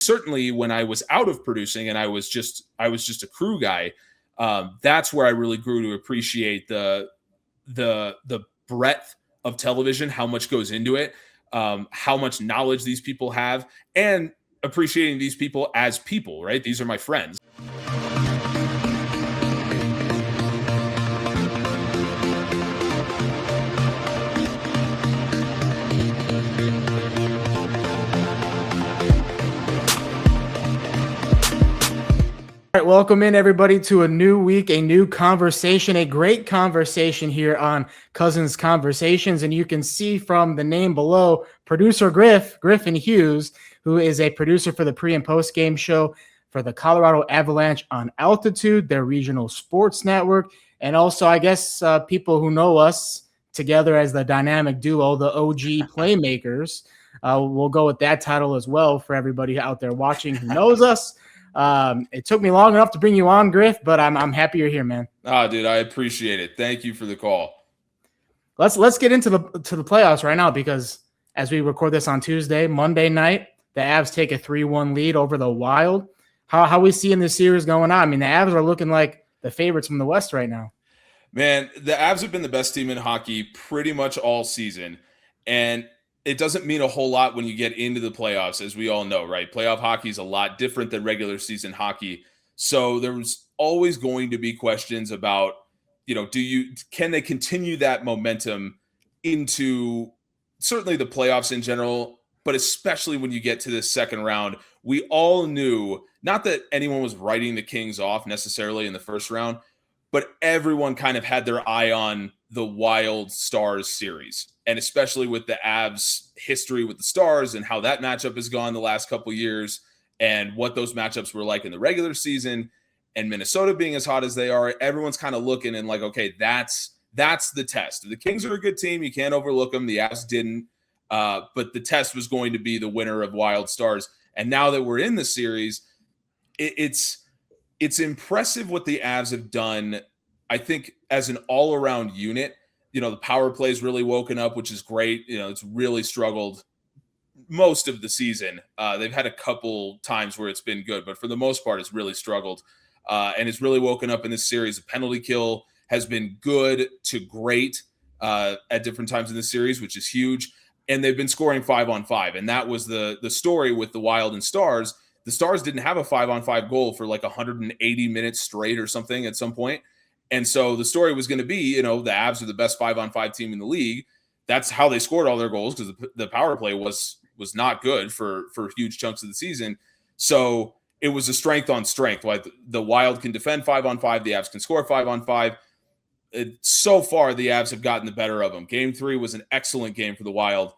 certainly when I was out of producing and I was just a crew guy, that's where I really grew to appreciate the breadth of television, how much goes into it, how much knowledge these people have, and appreciating these people as people, right? These are my friends. All right, welcome in everybody to a new week, a new conversation, a great conversation here on Couzin's Conversations. And you can see from the name below, producer Griffin Hughes, who is a producer for the pre and post game show for the Colorado Avalanche on Altitude, their regional sports network. And also, I guess, people who know us together as the dynamic duo, the OG Playmakers. We'll go with that title as well for everybody out there watching who knows us. It took me long enough to bring you on, Griff, but I'm happy you're here, man. Dude, I appreciate it. Thank you for the call. Let's get into the playoffs right now, because as we record this on Tuesday, Monday night, the Avs take a 3-1 lead over the Wild. How we seeing this series going on? I mean, the Avs are looking like the favorites from the West right now. Man, the Avs have been the best team in hockey pretty much all season, and it doesn't mean a whole lot when you get into the playoffs, as we all know, right? Playoff hockey is a lot different than regular season hockey. So there's always going to be questions about, can they continue that momentum into certainly the playoffs in general, but especially when you get to the second round. We all knew, not that anyone was writing the Kings off necessarily in the first round, but everyone kind of had their eye on the Wild Stars series. And especially with the Avs history with the Stars and how that matchup has gone the last couple of years and what those matchups were like in the regular season, and Minnesota being as hot as they are, everyone's kind of looking and like, okay, that's the test. The Kings are a good team. You can't overlook them. The Avs didn't. But the test was going to be the winner of Wild Stars. And now that we're in the series, it's impressive what the Avs have done, I think, as an all-around unit. The power play's really woken up, which is great. It's really struggled most of the season. They've had a couple times where it's been good, but for the most part, it's really struggled. And it's really woken up in this series. The penalty kill has been good to great at different times in the series, which is huge. And they've been scoring 5-on-5. And that was the story with the Wild and Stars. The Stars didn't have a 5-on-5 goal for like 180 minutes straight or something at some point. And so the story was going to be, the Avs are the best 5-on-5 team in the league. That's how they scored all their goals, because the power play was not good for huge chunks of the season. So it was a strength on strength. Like the Wild can defend 5-on-5, the Avs can score 5-on-5. So far, the Avs have gotten the better of them. Game 3 was an excellent game for the Wild.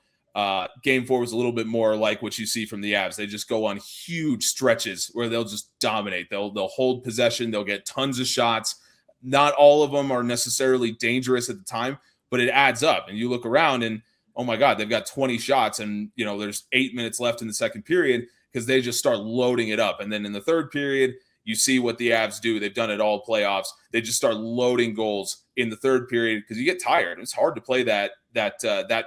Game 4 was a little bit more like what you see from the Avs. They just go on huge stretches where they'll just dominate. They'll hold possession. They'll get tons of shots. Not all of them are necessarily dangerous at the time, but it adds up. And you look around and, oh my God, they've got 20 shots and, there's 8 minutes left in the second period because they just start loading it up. And then in the third period, you see what the Avs do. They've done it all playoffs. They just start loading goals in the third period because you get tired. It's hard to play that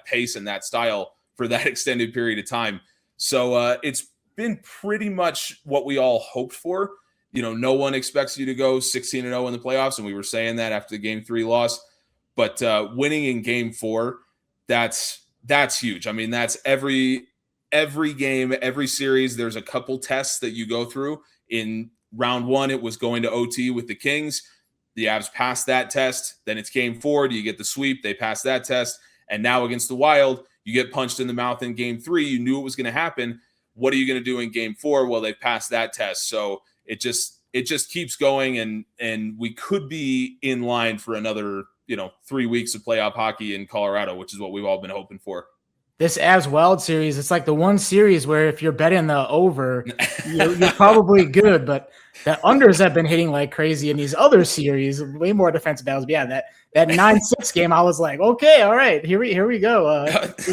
pace and that style for that extended period of time. So it's been pretty much what we all hoped for. No one expects you to go 16-0 in the playoffs, and we were saying that after the Game 3 loss. But winning in Game 4, that's huge. I mean, that's every game, every series. There's a couple tests that you go through. In round 1, it was going to OT with the Kings. The Avs passed that test. Then it's Game 4. Do you get the sweep? They passed that test. And now against the Wild, you get punched in the mouth in Game 3. You knew it was going to happen. What are you going to do in Game 4? Well, they passed that test. So it just keeps going, and we could be in line for another 3 weeks of playoff hockey in Colorado, which is what we've all been hoping for. This Avs-Wild series, it's like the one series where if you're betting the over, you're probably good, but the unders have been hitting like crazy in these other series, way more defensive battles. But yeah, that 9-6 game, I was like, okay, all right, here we go.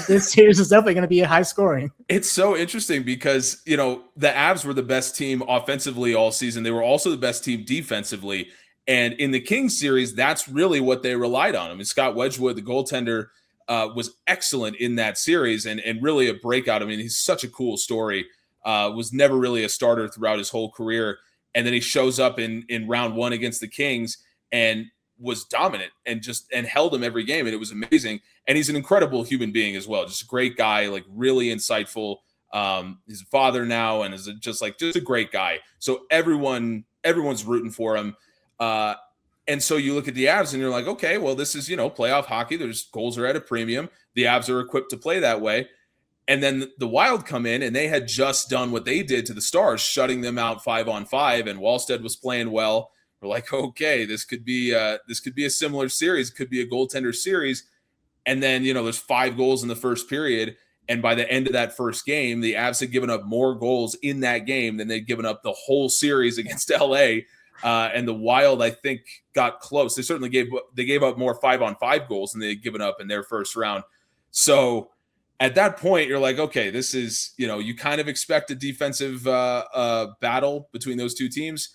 This series is definitely going to be high scoring. It's so interesting because, the Avs were the best team offensively all season. They were also the best team defensively. And in the Kings series, that's really what they relied on. I mean, Scott Wedgwood, the goaltender, was excellent in that series and really a breakout. I mean, he's such a cool story. was never really a starter throughout his whole career. And then he shows up in round one against the Kings and was dominant and held him every game. And it was amazing. And he's an incredible human being as well. Just a great guy, like really insightful. He's a father now and is just a great guy. So everyone's rooting for him. And so you look at the Avs and you're like, okay, well, this is, playoff hockey. There's goals are at a premium. The Avs are equipped to play that way. And then the Wild come in and they had just done what they did to the Stars, shutting them out 5-on-5, and Wallstedt was playing well. We're like, okay, this could be a similar series. It could be a goaltender series. And then, there's 5 goals in the first period. And by the end of that first game, the Avs had given up more goals in that game than they'd given up the whole series against LA. And the Wild, I think, got close. They certainly gave up more 5-on-5 goals than they'd given up in their first round. So at that point, you're like, okay, this is, you kind of expect a defensive battle between those two teams.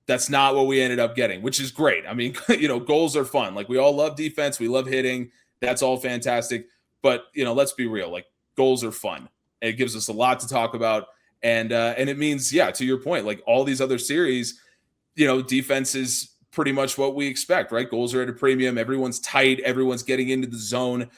That's not what we ended up getting, which is great. I mean, goals are fun. Like, we all love defense. We love hitting. That's all fantastic. But, let's be real. Like, goals are fun. It gives us a lot to talk about. And it means, yeah, to your point, like all these other series, defense is pretty much what we expect, right? Goals are at a premium. Everyone's tight. Everyone's getting into the zone.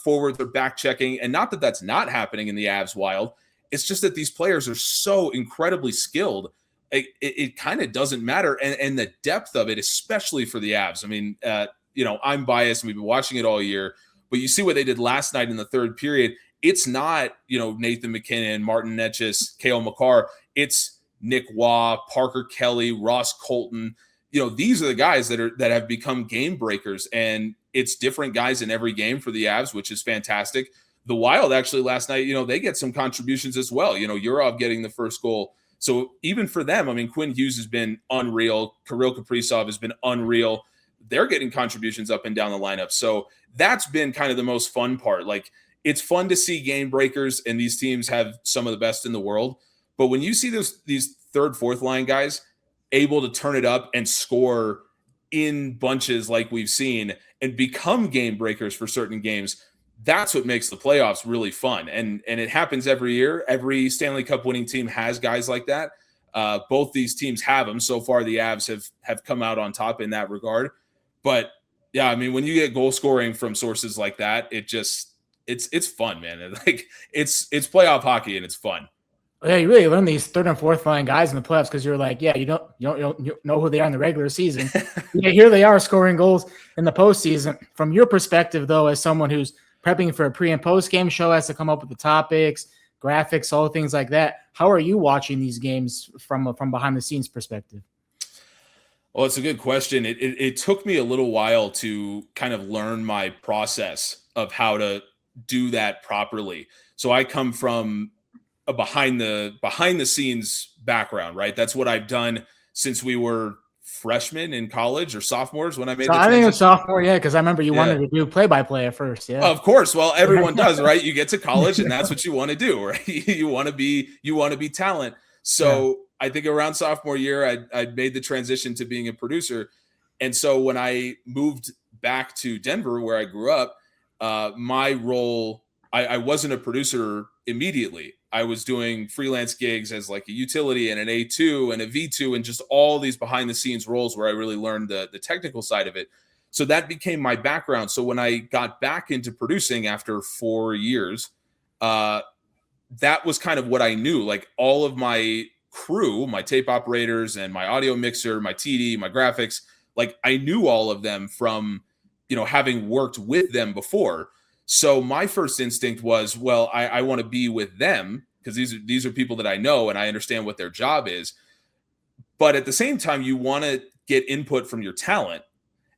Forwards are back checking. And not that that's not happening in the Avs Wild. It's just that these players are so incredibly skilled. It kind of doesn't matter. And the depth of it, especially for the Avs. I mean, I'm biased and we've been watching it all year, but you see what they did last night in the third period. It's not, Nathan McKinnon, Martin Necas, Cale Makar. It's Nick Waugh, Parker Kelly, Ross Colton. These are the guys that have become game breakers, and it's different guys in every game for the Avs, which is fantastic. The Wild actually last night, they get some contributions as well. Yurov getting the first goal. So even for them, I mean, Quinn Hughes has been unreal. Kirill Kaprizov has been unreal. They're getting contributions up and down the lineup. So that's been kind of the most fun part. Like, it's fun to see game breakers, and these teams have some of the best in the world. But when you see these third, fourth line guys able to turn it up and score in bunches like we've seen and become game breakers for certain games, that's what makes the playoffs really fun. And it happens every year. Every Stanley Cup winning team has guys like that. Both these teams have them. So far, the Avs have come out on top in that regard. But yeah, I mean, when you get goal scoring from sources like that, it's fun, man. Like, it's playoff hockey and it's fun. Yeah, you really learn these third and fourth line guys in the playoffs because you're like, yeah, you don't know who they are in the regular season. Yeah, here they are scoring goals in the postseason. From your perspective, though, as someone who's prepping for a pre and post game show, has to come up with the topics, graphics, all things like that. How are you watching these games from behind the scenes perspective? Well, it's a good question. It took me a little while to kind of learn my process of how to do that properly. So I come from a behind the scenes background, right? That's what I've done since we were freshmen in college or sophomores when I made the transition. I think it's sophomore, yeah, because I remember you wanted to do play-by-play at first, yeah. Of course. Well, everyone does, right? You get to college and that's what you want to do, right? You want to be talent. So I think around sophomore year, I'd made the transition to being a producer. And so when I moved back to Denver, where I grew up, my role, I wasn't a producer immediately. I was doing freelance gigs as like a utility and an A2 and a V2 and just all these behind the scenes roles where I really learned the technical side of it. So that became my background. So when I got back into producing after 4 years, that was kind of what I knew. Like, all of my crew, my tape operators and my audio mixer, my TD, my graphics, like, I knew all of them from, having worked with them before. So my first instinct was, well, I want to be with them because these are people that I know and I understand what their job is. But at the same time, you want to get input from your talent.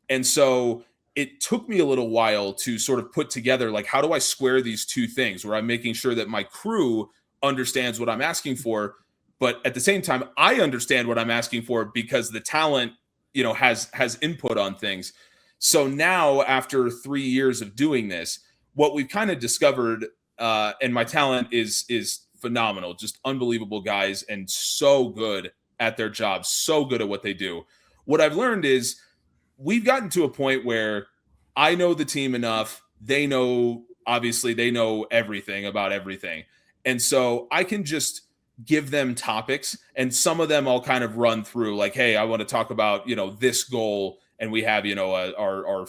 And so it took me a little while to sort of put together, like, how do I square these two things where I'm making sure that my crew understands what I'm asking for, but at the same time, I understand what I'm asking for because the talent, has input on things. So now, after 3 years of doing this, what we've kind of discovered, and my talent is phenomenal, just unbelievable guys and so good at their jobs, so good at what they do. What I've learned is we've gotten to a point where I know the team enough. They know, obviously, they know everything about everything. And so I can just give them topics, and some of them I'll kind of run through, like, hey, I want to talk about, this goal, and we have, our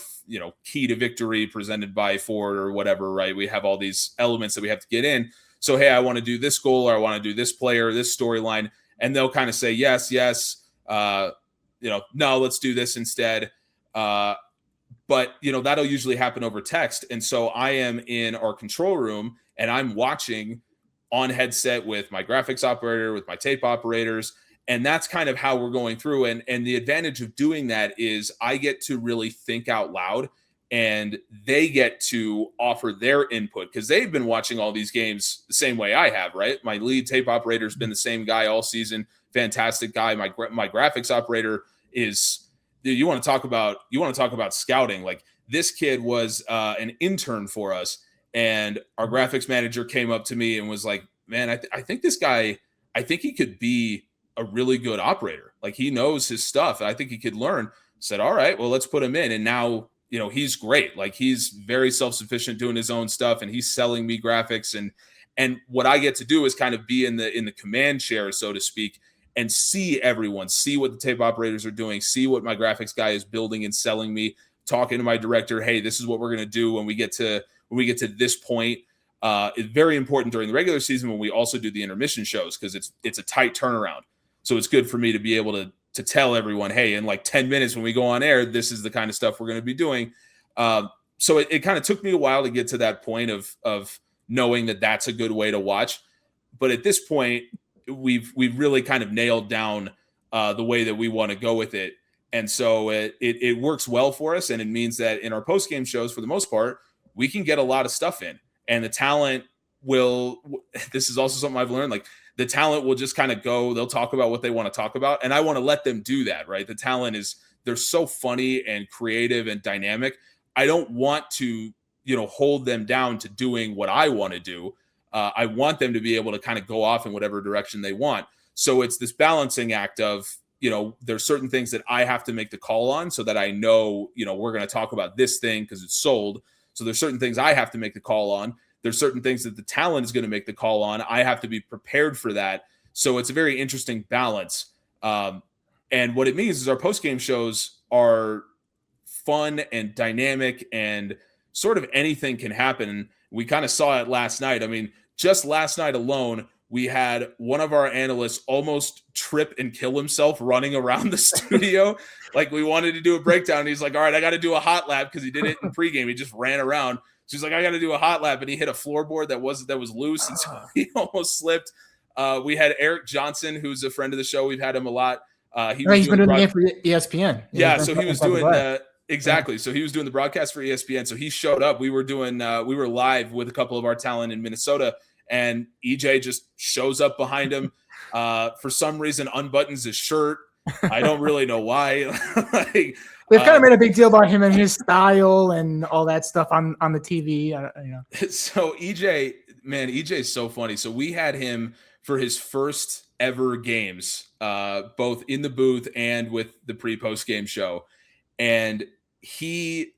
key to victory presented by Ford or whatever, right? We have all these elements that we have to get in. So, hey, I want to do this goal, or I want to do this player, this storyline, and they'll kind of say yes, no, let's do this instead. But that'll usually happen over text. And so I am in our control room and I'm watching on headset with my graphics operator, with my tape operators. And that's kind of how we're going through. And the advantage of doing that is I get to really think out loud, and they get to offer their input because they've been watching all these games the same way I have, right? My lead tape operator has been the same guy all season. Fantastic guy. My graphics operator is, dude, you want to talk about scouting. Like, this kid was an intern for us, and our graphics manager came up to me and was like, man, I think this guy, I think he could be a really good operator. Like, he knows his stuff. I think he could learn. Said, all right, well, let's put him in. And now, he's great. Like, he's very self-sufficient doing his own stuff, and he's selling me graphics. And what I get to do is kind of be in the command chair, so to speak, and see everyone, see what the tape operators are doing, see what my graphics guy is building and selling me, talking to my director, hey, this is what we're going to do when we get to this point. It's very important during the regular season when we also do the intermission shows, because it's a tight turnaround. So it's good for me to be able to tell everyone, hey, in like 10 minutes when we go on air, this is the kind of stuff we're going to be doing. So it kind of took me a while to get to that point of knowing that that's a good way to watch. But at this point, we've really kind of nailed down the way that we want to go with it. And so it works well for us. And it means that in our post-game shows, for the most part, we can get a lot of stuff in. And the talent this is also something I've learned, like, the talent will just kind of go, they'll talk about what they want to talk about. And I want to let them do that, right? The talent they're so funny and creative and dynamic. I don't want to, hold them down to doing what I want to do. I want them to be able to kind of go off in whatever direction they want. So it's this balancing act of, there's certain things that I have to make the call on so that I know, we're going to talk about this thing because it's sold. So there's certain things I have to make the call on. There's certain things that the talent is going to make the call on. I have to be prepared for that. So it's a very interesting balance. And what it means is our post-game shows are fun and dynamic, and sort of anything can happen. We kind of saw it last night. I mean, just last night alone, we had one of our analysts almost trip and kill himself running around the studio. Like, we wanted to do a breakdown, and he's like, all right, I got to do a hot lap, because he did it in pregame. He just ran around. So he's like, I got to do a hot lap, and he hit a floorboard that was loose, and so he almost slipped. We had Erik Johnson, who's a friend of the show. We've had him a lot. He's been doing the game for ESPN. Yeah, so he was doing exactly. So he was doing the broadcast for ESPN. So he showed up. We were live with a couple of our talent in Minnesota, and EJ just shows up behind him. For some reason, unbuttons his shirt. I don't really know why. Like, they've kind of made a big deal about him and his style and all that stuff on the TV. So EJ, man, EJ is so funny. So we had him for his first ever games, both in the booth and with the pre-post game show. And he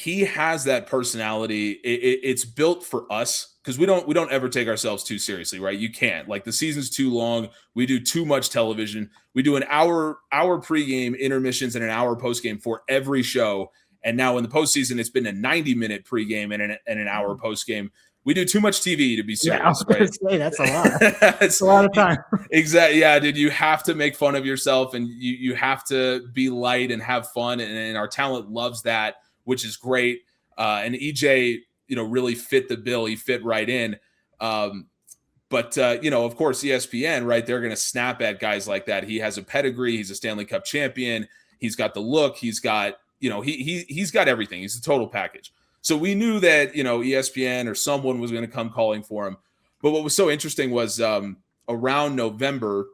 has that personality. It's built for us, because we don't ever take ourselves too seriously, right? You can't. Like, the season's too long. We do too much television. We do an hour pregame, intermissions, and an hour postgame for every show. And now in the postseason, it's been a 90-minute pregame and an hour postgame. We do too much TV to be serious. Yeah, I was going to say, that's a lot. It's a lot of time. Exactly. Yeah, dude, you have to make fun of yourself, and you have to be light and have fun. And our talent loves that, which is great. And EJ, really fit the bill. He fit right in. But of course, ESPN, right? They're going to snap at guys like that. He has a pedigree. He's a Stanley Cup champion. He's got the look. He's got, he's got everything. He's a total package. So we knew that, ESPN or someone was going to come calling for him. But what was so interesting was around November,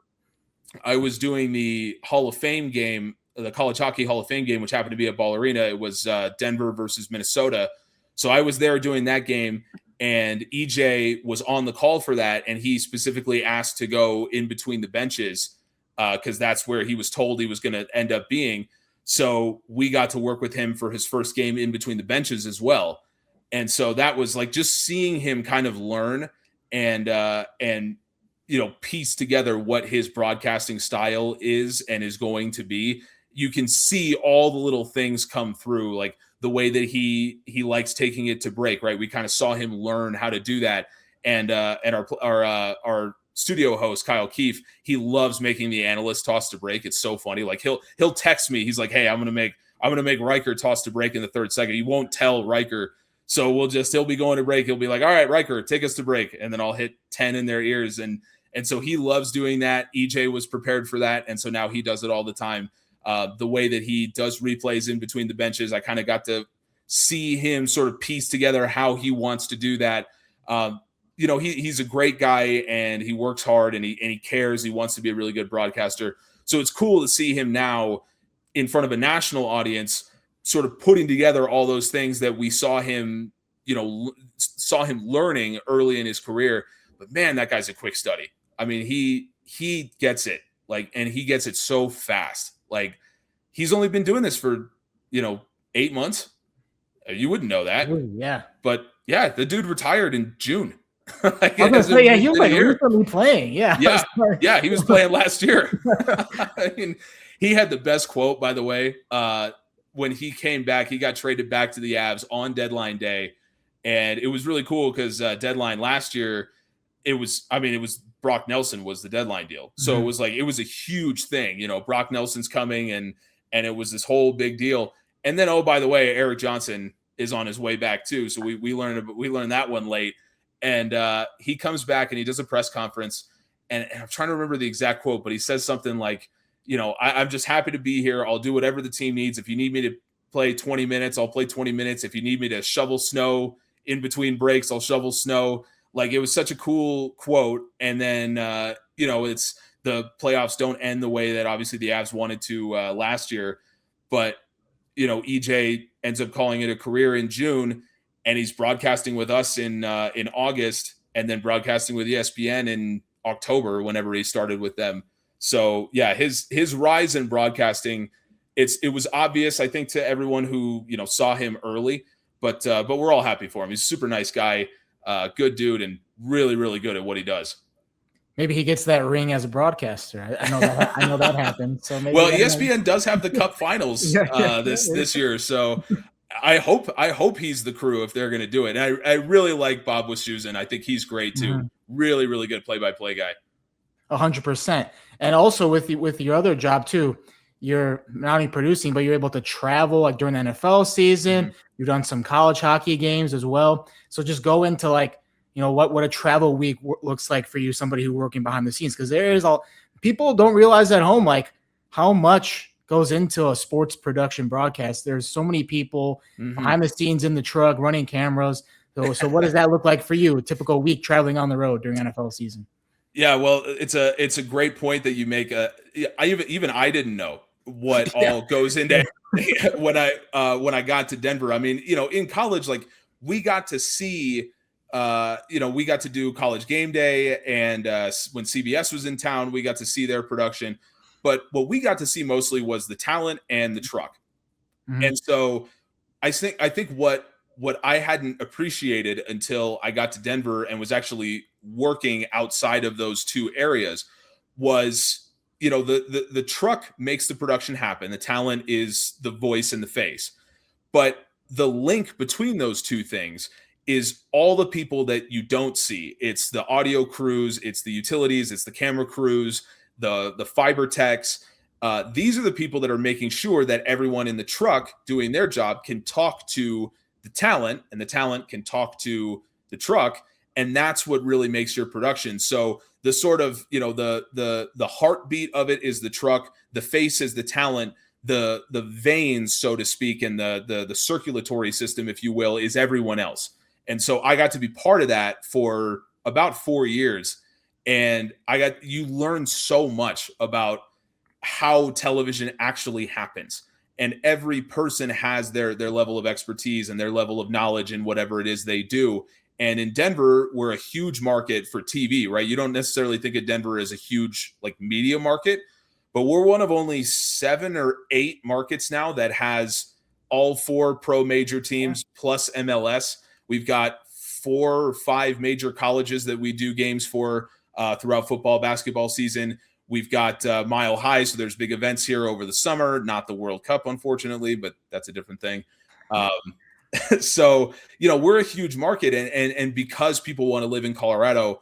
I was doing the Hall of Fame game, the College Hockey Hall of Fame game, which happened to be at Ball Arena. It was Denver versus Minnesota. So I was there doing that game, and EJ was on the call for that, and he specifically asked to go in between the benches because that's where he was told he was going to end up being. So we got to work with him for his first game in between the benches as well. And so that was like just seeing him kind of learn and piece together what his broadcasting style is and is going to be, you can see all the little things come through, like the way that he likes taking it to break, right? We kind of saw him learn how to do that. And our studio host, Kyle Keefe, he loves making the analyst toss to break. It's so funny. Like he'll text me. He's like, hey, I'm going to make Riker toss to break in the third second. He won't tell Riker. So he'll be going to break. He'll be like, all right, Riker, take us to break. And then I'll hit 10 in their ears. And so he loves doing that. EJ was prepared for that. And so now he does it all the time. The way that he does replays in between the benches, I kind of got to see him sort of piece together how he wants to do that. He's a great guy, and he works hard, and he cares. He wants to be a really good broadcaster. So it's cool to see him now in front of a national audience, sort of putting together all those things that we saw him learning early in his career. But man, that guy's a quick study. I mean, he gets it, and he gets it so fast. Like, he's only been doing this for 8 months. You wouldn't know that. Yeah. But yeah, the dude retired in June. He was recently playing. Yeah. Yeah, he was playing last year. I mean, he had the best quote, by the way. When he came back, he got traded back to the Avs on deadline day. And it was really cool because deadline last year, it was Brock Nelson was the deadline deal. So it was a huge thing. Brock Nelson's coming, and it was this whole big deal. And then, oh, by the way, Erik Johnson is on his way back too. So we learned that one late. And he comes back and he does a press conference. And I'm trying to remember the exact quote, but he says something like, I'm just happy to be here. I'll do whatever the team needs. If you need me to play 20 minutes, I'll play 20 minutes. If you need me to shovel snow in between breaks, I'll shovel snow. Like, it was such a cool quote. And then, it's the playoffs don't end the way that obviously the Avs wanted to last year. But, EJ ends up calling it a career in June, and he's broadcasting with us in August, and then broadcasting with ESPN in October, whenever he started with them. So yeah, his rise in broadcasting, it was obvious, I think, to everyone who saw him early, but we're all happy for him. He's a super nice guy, good dude, and really, really good at what he does. Maybe he gets that ring as a broadcaster. I know that happened. So maybe ESPN does have the Cup Finals this year, so I hope he's the crew if they're going to do it. And I really like Bob Wischusen. I think he's great too. Mm-hmm. Really, really good play-by-play guy. 100%. And also with your other job too, you're not only producing, but you're able to travel like during the NFL season. Mm-hmm. You've done some college hockey games as well. So just go into what a travel week looks like for you, somebody who's working behind the scenes, because people don't realize at home how much goes into a sports production broadcast. There's so many people behind the scenes in the truck running cameras. So what does that look like for you? A typical week traveling on the road during NFL season? Yeah, well, it's a great point that you make. I didn't know what all goes into when I got to Denver. I mean, in college, we got to see. We got to do College Game Day, and when CBS was in town, we got to see their production. But what we got to see mostly was the talent and the truck. Mm-hmm. And so I think what I hadn't appreciated until I got to Denver and was actually working outside of those two areas was, the truck makes the production happen. The talent is the voice and the face. But the link between those two things is all the people that you don't see. It's the audio crews, it's the utilities, it's the camera crews, the fiber techs. These are the people that are making sure that everyone in the truck doing their job can talk to the talent, and the talent can talk to the truck. And that's what really makes your production. So the sort of, the heartbeat of it is the truck, the face is the talent, the veins, so to speak, and the circulatory system, if you will, is everyone else. And so I got to be part of that for about 4 years. And you learn so much about how television actually happens. And every person has their level of expertise and their level of knowledge in whatever it is they do. And in Denver, we're a huge market for TV, right? You don't necessarily think of Denver as a huge media market, but we're one of only 7 or 8 markets now that has all 4 pro major teams plus MLS. We've got 4 or 5 major colleges that we do games for throughout football, basketball season. We've got Mile High, so there's big events here over the summer. Not the World Cup, unfortunately, but that's a different thing. So, we're a huge market, and because people want to live in Colorado,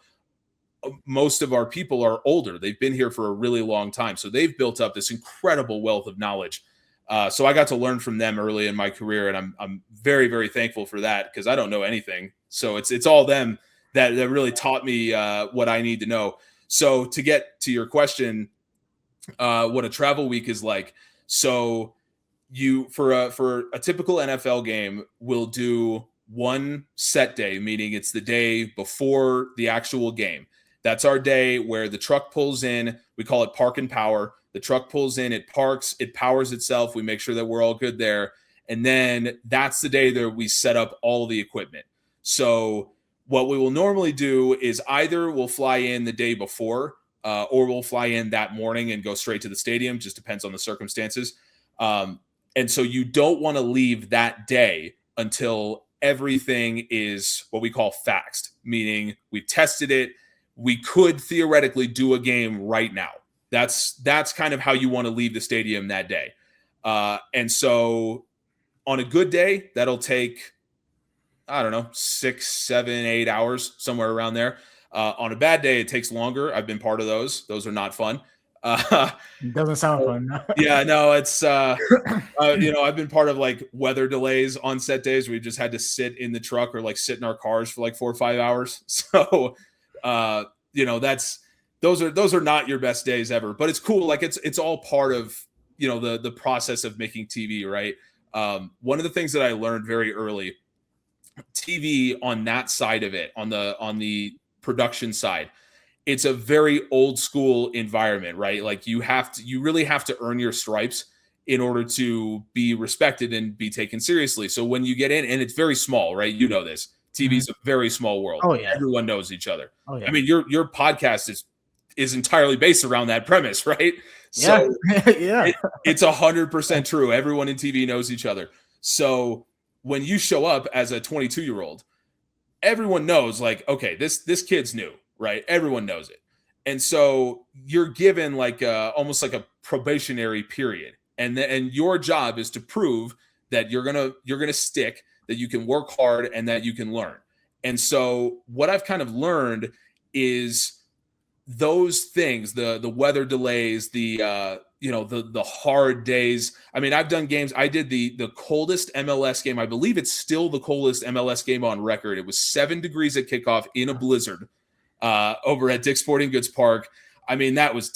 most of our people are older. They've been here for a really long time, so they've built up this incredible wealth of knowledge. So I got to learn from them early in my career, and I'm very, very thankful for that because I don't know anything. So it's all them that really taught me what I need to know. So to get to your question, what a travel week is like. So you for a typical NFL game, we'll do one set day, meaning it's the day before the actual game. That's our day where the truck pulls in. We call it park and power. The truck pulls in, it parks, it powers itself. We make sure that we're all good there. And then that's the day that we set up all the equipment. So what we will normally do is either we'll fly in the day before or we'll fly in that morning and go straight to the stadium. Just depends on the circumstances. And so you don't want to leave that day until everything is what we call faxed, meaning we've tested it. We could theoretically do a game right now. That's kind of how you want to leave the stadium that day. And so on a good day, that'll take, I don't know, 6, 7, 8 hours, somewhere around there. On a bad day, it takes longer. I've been part of those. Those are not fun. It doesn't sound fun. Yeah, no, it's, I've been part of like weather delays on set days. We've just had to sit in the truck or like sit in our cars for like 4 or 5 hours. So, those are not your best days ever, but it's cool. Like it's all part of, the process of making TV, right? One of the things that I learned very early, TV on that side of it, on the production side, it's a very old school environment, right? Like you really have to earn your stripes in order to be respected and be taken seriously. So when you get in, and it's very small, right? You know this. TV is a very small world. Oh yeah, everyone knows each other. Oh yeah. I mean, your podcast is entirely based around that premise, right? So yeah. It's 100% true. Everyone in TV knows each other. So when you show up as a 22-year-old, everyone knows, like, okay, this kid's new, right? Everyone knows it. And so you're given like almost like a probationary period. And your job is to prove that you're gonna stick, that you can work hard, and that you can learn. And so what I've kind of learned is those things, the weather delays, the hard days. I mean, I've done games. I did the coldest MLS game. I believe it's still the coldest MLS game on record. It was 7 degrees at kickoff in a blizzard over at Dick's Sporting Goods Park. I mean, there's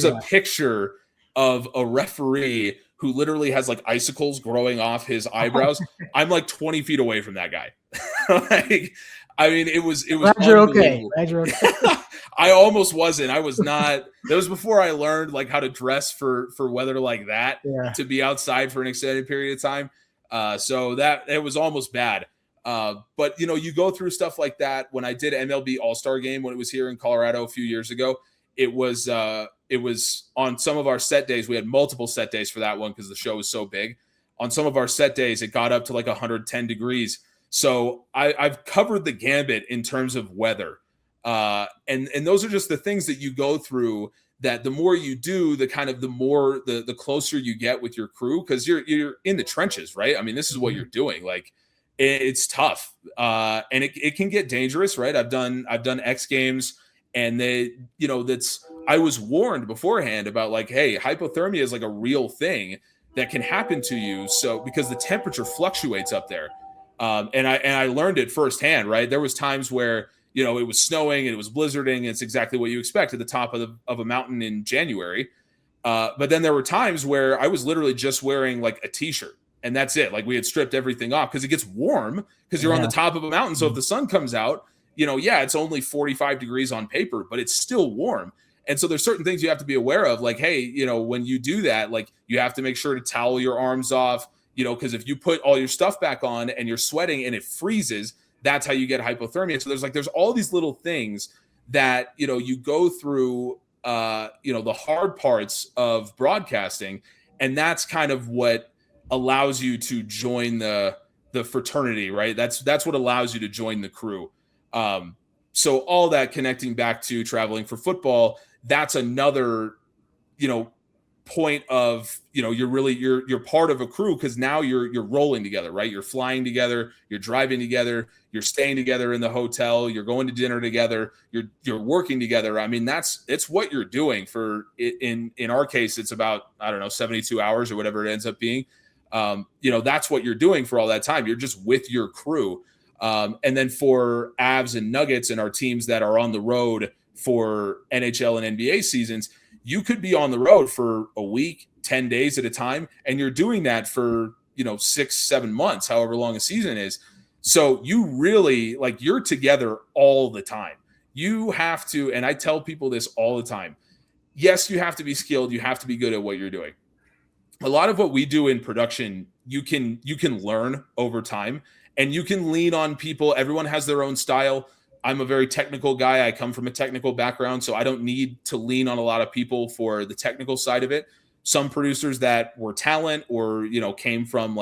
a picture of a referee who literally has like icicles growing off his eyebrows. I'm like 20 feet away from that guy. I mean, it was. Glad you're okay. Glad you're okay. I almost wasn't. I was not. That was before I learned like how to dress for weather like that, to be outside for an extended period of time. So that it was almost bad. But you go through stuff like that. When I did MLB All-Star Game when it was here in Colorado a few years ago, it was on some of our set days. We had multiple set days for that one because the show was so big. On some of our set days, it got up to like 110 degrees. So I've covered the gambit in terms of weather. And those are just the things that you go through, that the more you do, the closer you get with your crew, because you're in the trenches, right? I mean, this is what you're doing. Like it's tough. And it can get dangerous, right? I've done X Games, and I was warned beforehand about like, hey, hypothermia is like a real thing that can happen to you. So because the temperature fluctuates up there. And I learned it firsthand, right? There was times where, it was snowing and it was blizzarding, and it's exactly what you expect at the top of a mountain in January. But then there were times where I was literally just wearing like a t-shirt, and that's it. Like we had stripped everything off because it gets warm because you're on the top of a mountain. So if the sun comes out, it's only 45 degrees on paper, but it's still warm. And so there's certain things you have to be aware of. Like, hey, when you do that, like you have to make sure to towel your arms off, because if you put all your stuff back on and you're sweating and it freezes, that's how you get hypothermia. So there's all these little things that, you go through, the hard parts of broadcasting. And that's kind of what allows you to join the the fraternity, right? That's what allows you to join the crew. So all that connecting back to traveling for football, that's another, point of, you're part of a crew, because now you're rolling together, right? You're flying together, you're driving together, you're staying together in the hotel, you're going to dinner together, you're working together. I mean, it's what you're doing for, in our case, it's about, I don't know, 72 hours or whatever it ends up being. That's what you're doing for all that time. You're just with your crew. And then for Avs and Nuggets and our teams that are on the road for NHL and NBA seasons, you could be on the road for a week, 10 days at a time, and you're doing that for, 6-7 months, however long a season is. So you really, you're together all the time. You have to, and I tell people this all the time. Yes, you have to be skilled. You have to be good at what you're doing. A lot of what we do in production, you can learn over time, and you can lean on people. Everyone has their own style. I'm a very technical guy. I come from a technical background, so I don't need to lean on a lot of people for the technical side of it. Some producers that were talent or, came from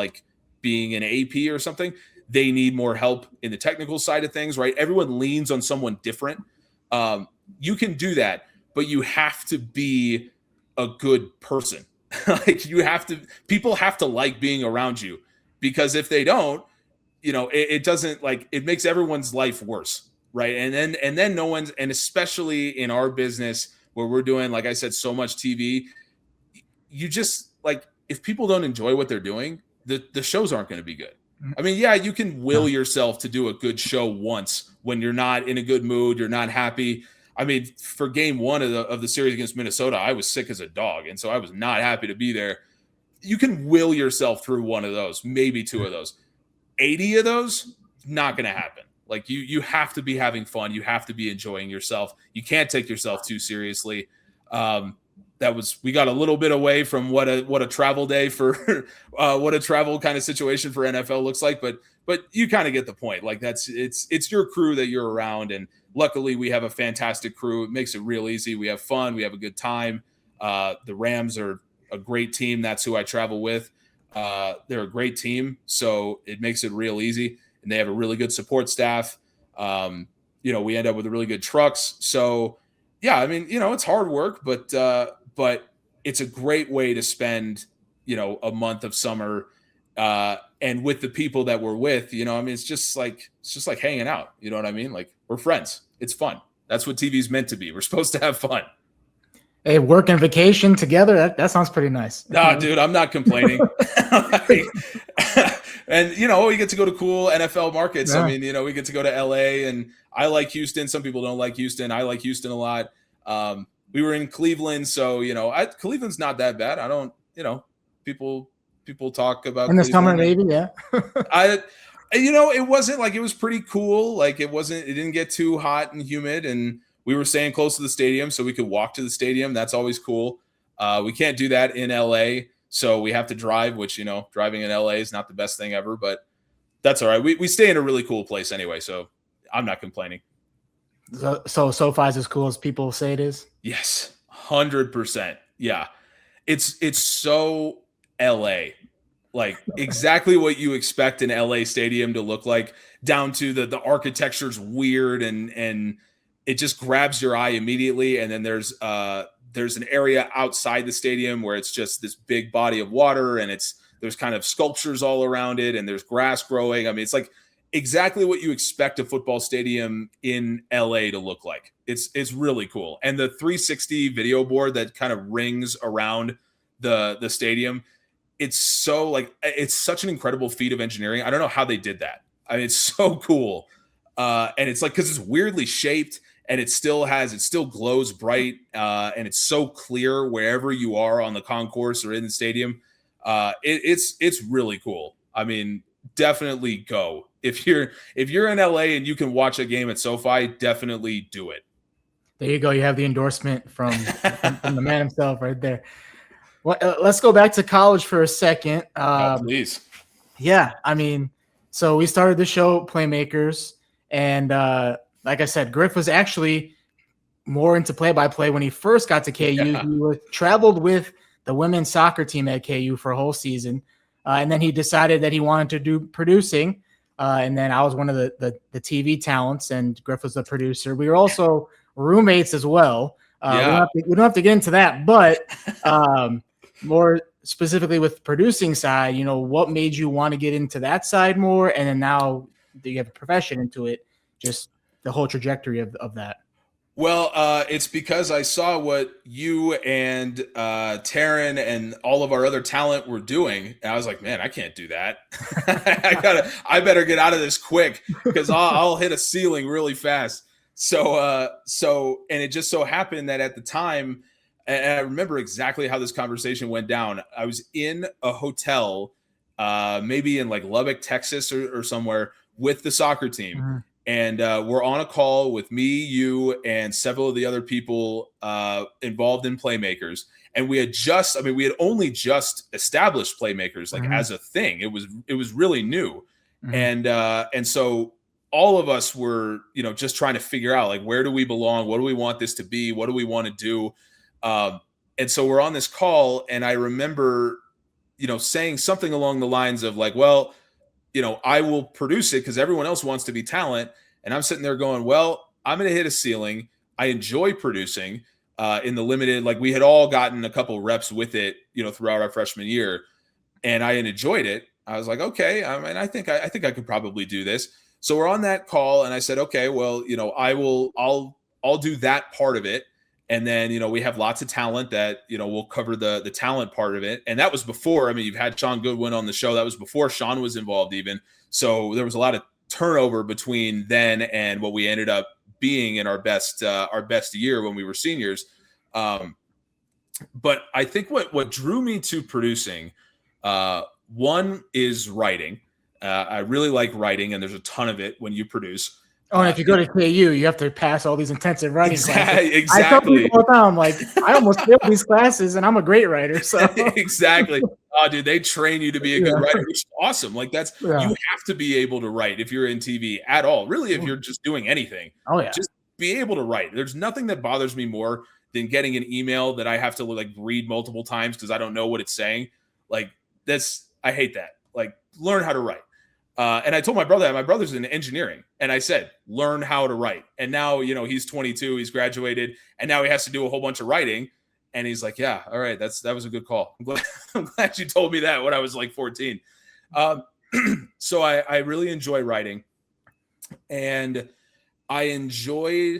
being an AP or something, they need more help in the technical side of things, right? Everyone leans on someone different. You can do that, but you have to be a good person. People have to like being around you, because if they don't, it doesn't, it makes everyone's life worse. Right. And then no one's, and especially in our business where we're doing, like I said, so much TV, you just if people don't enjoy what they're doing, the shows aren't going to be good. I mean, yeah, you can will yourself to do a good show once when you're not in a good mood, you're not happy. I mean, for game 1 of the series against Minnesota, I was sick as a dog. And so I was not happy to be there. You can will yourself through one of those, maybe 2 of those. 80 of those, not going to happen. You have to be having fun. You have to be enjoying yourself. You can't take yourself too seriously. We got a little bit away from what a travel day for what a travel kind of situation for NFL looks like, but you kind of get the point. It's your crew that you're around, and luckily we have a fantastic crew. It makes it real easy. We have fun. We have a good time. The Rams are a great team. That's who I travel with. They're a great team, so it makes it real easy. And they have a really good support staff. We end up with really good trucks. So, yeah, I mean, it's hard work, but it's a great way to spend, a month of summer, and with the people that we're with. I mean, it's just like hanging out. You know what I mean? We're friends. It's fun. That's what TV's meant to be. We're supposed to have fun. Hey, work and vacation together. That sounds pretty nice. Nah, dude, I'm not complaining. And, we get to go to cool NFL markets. Yeah. I mean, we get to go to LA, and I like Houston. Some people don't like Houston. I like Houston a lot. We were in Cleveland. So, Cleveland's not that bad. I don't, people talk about in the summer, maybe. Yeah. It wasn't it was pretty cool. It didn't get too hot and humid, and we were staying close to the stadium so we could walk to the stadium. That's always cool. We can't do that in LA. So we have to drive, which, driving in LA is not the best thing ever, but that's all right. We stay in a really cool place anyway, so I'm not complaining. So SoFi is as cool as people say it is? Yes, 100%. Yeah. It's so LA. Exactly what you expect an LA stadium to look like, down to the architecture's weird and it just grabs your eye immediately. And then there's an area outside the stadium where it's just this big body of water, and there's kind of sculptures all around it, and there's grass growing. I mean, it's exactly what you expect a football stadium in LA to look like. It's really cool. And the 360 video board that kind of rings around the stadium, it's such an incredible feat of engineering. I don't know how they did that. I mean, it's so cool. And it's because it's weirdly shaped, and it still glows bright, and it's so clear wherever you are on the concourse or in the stadium. It's really cool. I mean, definitely go. If you're in LA and you can watch a game at SoFi, definitely do it. There you go. You have the endorsement from the man himself right there. Well, let's go back to college for a second. Please. Yeah, I mean, so we started the show Playmakers, and like I said, Griff was actually more into play-by-play when he first got to KU. Yeah. He traveled with the women's soccer team at KU for a whole season. And then he decided that he wanted to do producing. And then I was one of the TV talents, and Griff was the producer. We were also roommates as well. We don't have to get into that, but more specifically with producing side, what made you want to get into that side more? And then now that you have a profession into it, just the whole trajectory of that. Well, it's because I saw what you and Taryn and all of our other talent were doing, and I was like, man, I can't do that. I better get out of this quick because I'll hit a ceiling really fast. So and it just so happened that at the time, and I remember exactly how this conversation went down. I was in a hotel, maybe in like Lubbock, Texas, or somewhere with the soccer team. Mm-hmm. And we're on a call with me, you, and several of the other people involved in Playmakers. And we had only just established Playmakers like as a thing. It was really new. And so all of us were, just trying to figure out like, where do we belong? What do we want this to be? What do we want to do? And so we're on this call, and I remember, saying something along the lines of like, well, I will produce it because everyone else wants to be talent. And I'm sitting there going, well, I'm going to hit a ceiling. I enjoy producing in the limited, like we had all gotten a couple reps with it, throughout our freshman year, and I had enjoyed it. I was like, okay, I think I could probably do this. So we're on that call, and I said, okay, well, I'll do that part of it. And then, we have lots of talent that, we'll cover the talent part of it. And that was before, you've had Sean Goodwin on the show. That was before Sean was involved even. So there was a lot of turnover between then and what we ended up being in our best year when we were seniors. But I think what drew me to producing, one is writing. I really like writing, and there's a ton of it when you produce. Oh, and if you go to KU, you have to pass all these intensive writing classes. Exactly. I tell people all the time, like, I almost failed these classes, and I'm a great writer. So exactly. Oh, dude, they train you to be a good writer, which is awesome. Like you have to be able to write if you're in TV at all. Really, if you're just doing anything. Oh yeah. Just be able to write. There's nothing that bothers me more than getting an email that I have to like read multiple times because I don't know what it's saying. Like I hate that. Like, learn how to write. And I told my brother's in engineering, and I said, learn how to write. And now, he's 22, he's graduated, and now he has to do a whole bunch of writing. And he's like, yeah, all right, that was a good call. I'm glad you told me that when I was like 14. So I really enjoy writing, and I enjoy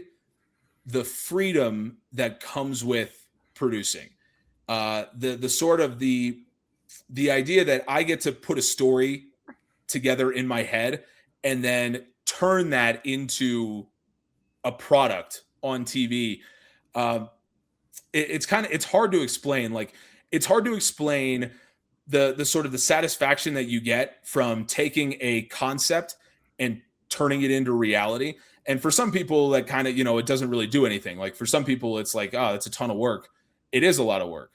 the freedom that comes with producing. The sort of the idea that I get to put a story together in my head and then turn that into a product on TV. It's hard to explain. Like, it's hard to explain the sort of the satisfaction that you get from taking a concept and turning it into reality. And for some people that kind of, it doesn't really do anything. Like for some people it's like, oh, it's a ton of work. It is a lot of work.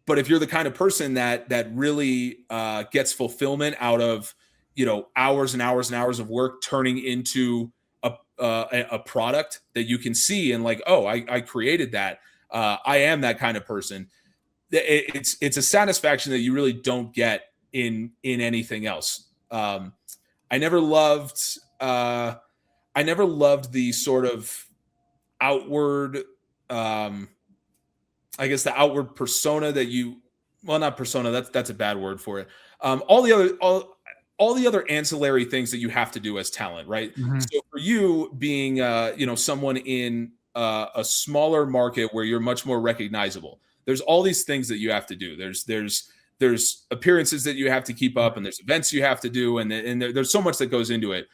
But if you're the kind of person that really gets fulfillment out of, hours and hours and hours of work turning into a product that you can see and like, oh, I created that. I am that kind of person. It's a satisfaction that you really don't get in anything else. I never loved the sort of outward, I guess the outward persona that not persona, that's a bad word for it. All the other ancillary things that you have to do as talent, right? Mm-hmm. So for you being, someone in a smaller market where you're much more recognizable, there's all these things that you have to do. There's appearances that you have to keep up, and there's events you have to do, and there's so much that goes into it.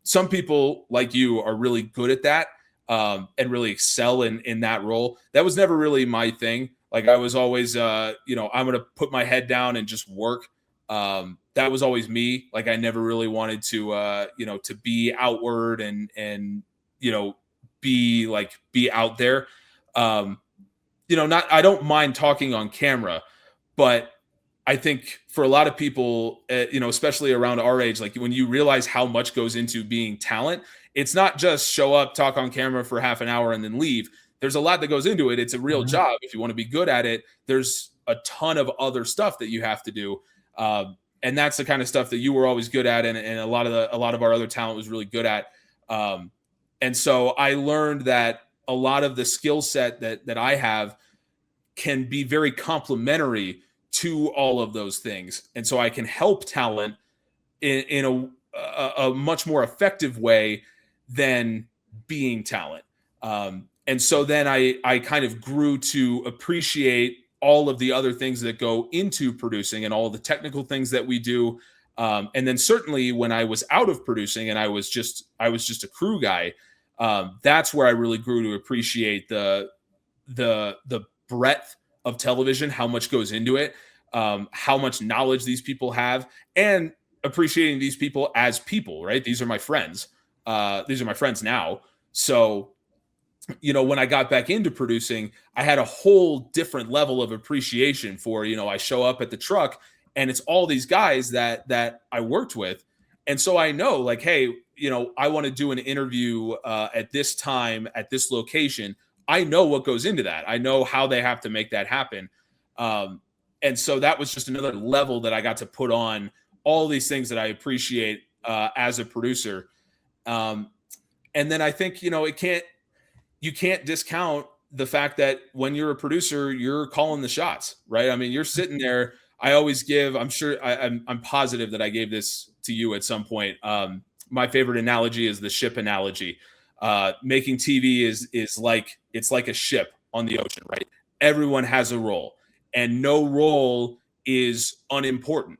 Some people like you are really good at that. And really excel in that role. That was never really my thing. Like I was always, I'm going to put my head down and just work. That was always me. Like I never really wanted to, to be outward and be out there. I don't mind talking on camera, but I think for a lot of people, especially around our age, like when you realize how much goes into being talent, it's not just show up, talk on camera for half an hour and then leave. There's a lot that goes into it. It's a real job. If you want to be good at it, there's a ton of other stuff that you have to do. And that's the kind of stuff that you were always good at. And a lot of our other talent was really good at. And so I learned that a lot of the skill set that I have can be very complementary to all of those things. And so I can help talent in a much more effective way than being talent. And so then I kind of grew to appreciate all of the other things that go into producing and all the technical things that we do. And then certainly when I was out of producing and I was just a crew guy, that's where I really grew to appreciate the breadth of television, how much goes into it, how much knowledge these people have, and appreciating these people as people, right? These are my friends. These are my friends now. So, when I got back into producing, I had a whole different level of appreciation for, I show up at the truck and it's all these guys that I worked with. And so I know, like, hey, I want to do an interview at this time, at this location. I know what goes into that. I know how they have to make that happen. And so that was just another level that I got to put on all these things that I appreciate as a producer. And then I think, you can't discount the fact that when you're a producer, you're calling the shots, right? I mean, you're sitting there. I always give, I'm sure I'm positive that I gave this to you at some point. My favorite analogy is the ship analogy. Making TV is like, it's like a ship on the ocean, right? Everyone has a role and no role is unimportant.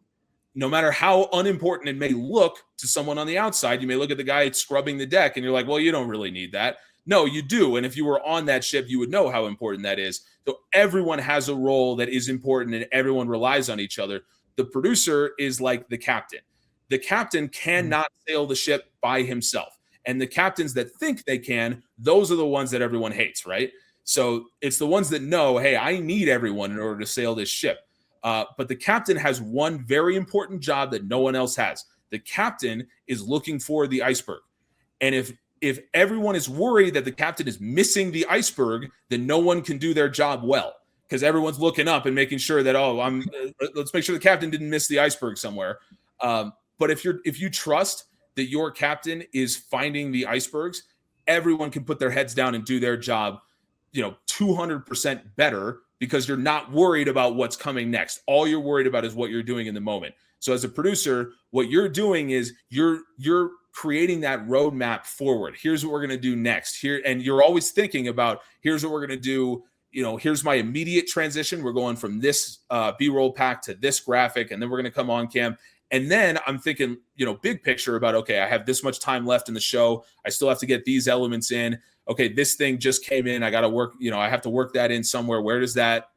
No matter how unimportant it may look to someone on the outside, you may look at the guy scrubbing the deck and you're like, well, you don't really need that. No, you do. And if you were on that ship, you would know how important that is. So everyone has a role that is important and everyone relies on each other. The producer is like the captain. The captain cannot sail the ship by himself. And the captains that think they can, those are the ones that everyone hates, right? So it's the ones that know, hey, I need everyone in order to sail this ship. But the captain has one very important job that no one else has. The captain is looking for the iceberg. And if everyone is worried that the captain is missing the iceberg, then no one can do their job well because everyone's looking up and making sure that, let's make sure the captain didn't miss the iceberg somewhere. But if you trust that your captain is finding the icebergs, everyone can put their heads down and do their job, 200% better because you're not worried about what's coming next. All you're worried about is what you're doing in the moment. So as a producer, what you're doing is you're creating that roadmap forward. Here's what we're going to do next here. And you're always thinking about, here's what we're going to do. Here's my immediate transition. We're going from this B-roll pack to this graphic, and then we're going to come on cam. And then I'm thinking, big picture about, okay, I have this much time left in the show. I still have to get these elements in. Okay, this thing just came in. I got to work, I have to work that in somewhere. Where does that